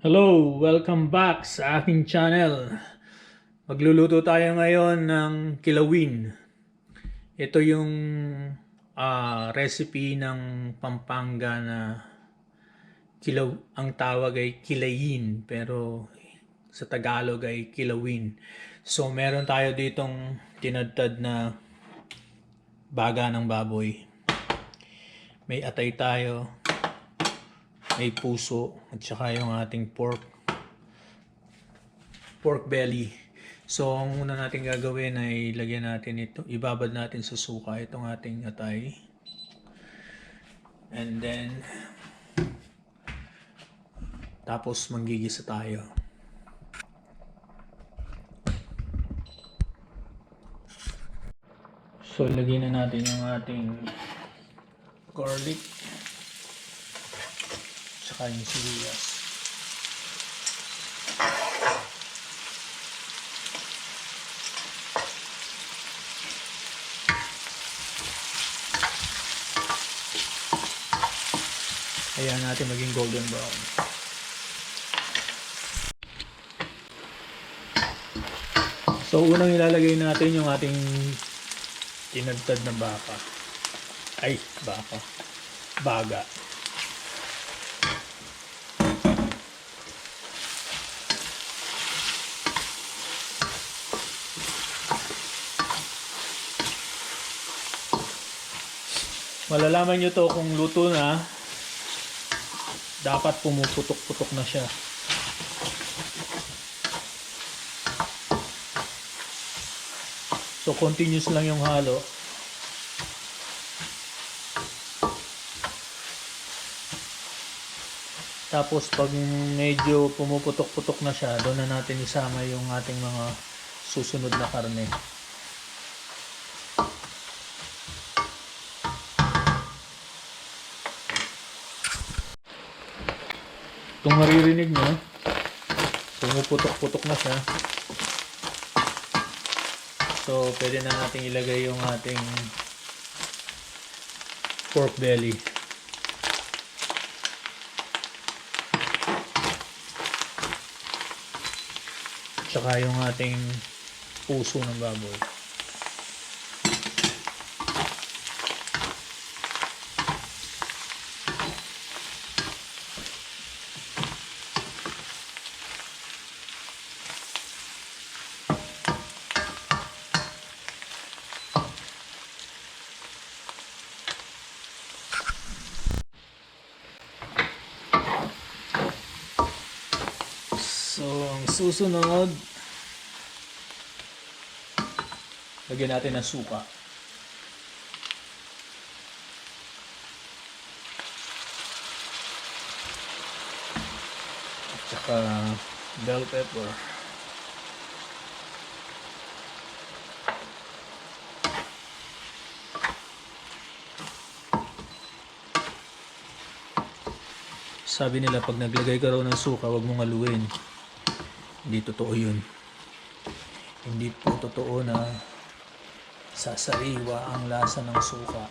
Hello! Welcome back sa aking channel. Magluluto tayo ngayon ng kilawin. Ito yung recipe ng Pampanga na ang tawag ay kilayin, pero sa Tagalog ay kilawin. So meron tayo ditong tinadtad na baga ng baboy. May atay tayo, may puso, at saka yung ating pork belly. So, ang una natin gagawin ay lagyan natin ito, ibabad natin sa suka itong ating atay. And then, tapos manggigisa tayo. So, lagyan na natin yung ating garlic, saka yung sibuyas. Ayan natin maging golden brown. So unang ilalagay natin yung ating tinadtad na baga. Malalaman nyo to kung luto na, dapat pumuputok-putok na siya. So continuous lang yung halo. Tapos pag medyo pumuputok-putok na siya, doon na natin isama yung ating mga susunod na karne. Kung maririnig nyo, pumuputok-putok na siya. So, pwede na natin ilagay yung ating pork belly. Tsaka yung ating puso ng baboy. So, ang susunod, lagyan natin ng suka. At saka bell pepper. Sabi nila pag naglagay ka raw ng suka, huwag mong haluin. Hindi totoo yun. Hindi po totoo na sasariwa ang lasa ng suka.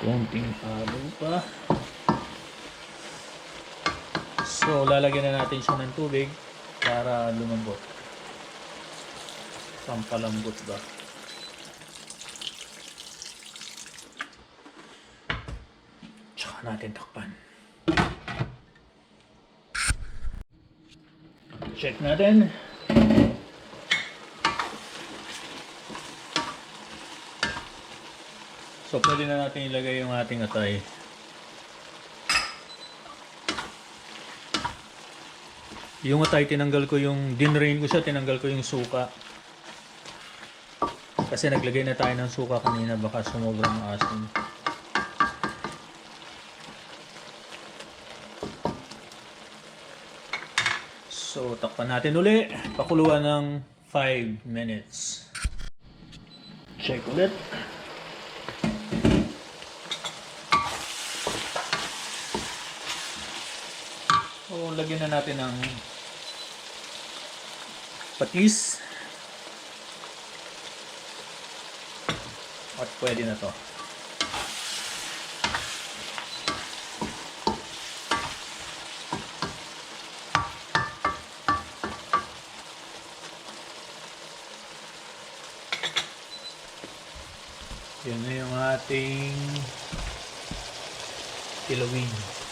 Konting halo pa. So lalagyan na natin siya ng tubig para lumambot. Pampalambot ba? Natin takpan. Check natin. So pwede na natin ilagay yung ating atay. Yung atay tinanggal ko yung dinrain ko siya, tinanggal ko yung suka. Kasi naglagay na tayo ng suka kanina, baka sumobrang asin. So, takpan natin uli. Pakuluan ng 5 minutes. Check ulit. So, lagyan na natin ng patis. At pwede na to. Yan na yung ating kilawin.